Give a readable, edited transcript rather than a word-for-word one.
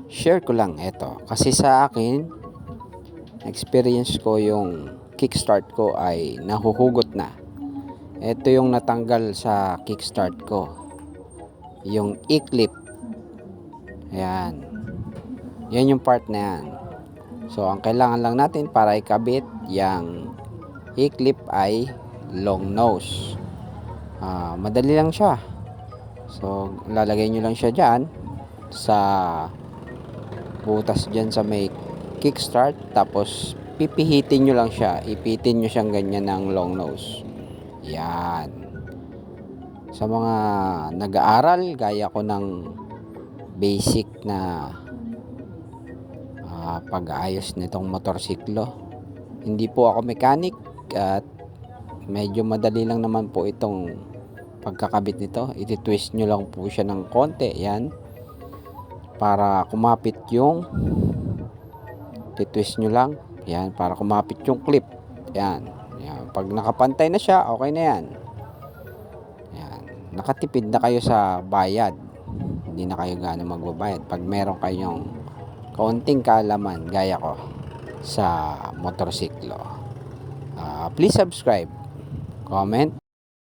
share ko lang ito. Kasi sa akin, experience ko yung kickstart ko ay nahuhugot na. Ito yung natanggal sa kickstart ko. Yung e-clip. Ayan. Yan yung part na yan. So, ang kailangan lang natin para ikabit yung e-clip ay long nose. Madali lang siya. So, lalagay nyo lang siya dyan sa butas dyan sa may kickstart. Tapos, pipihitin nyo lang siya. Ipitin nyo siyang ganyan ng long nose. Yan. Sa mga nag-aaral, gaya ko ng basic na pag-aayos nitong motorsiklo. Hindi po ako mechanic at medyo madali lang naman po itong pagkakabit nito. Iti-twist nyo lang po siya ng konti. Yan. Para kumapit yung iti-twist nyo lang. Yan. Para kumapit yung clip. Yan. Yan. Pag nakapantay na siya, okay na yan. Yan. Nakatipid na kayo sa bayad. Hindi na kayo gaano magbabayad. Pag meron kayong kaunting kaalaman gaya ko sa motorsiklo. Please subscribe, comment,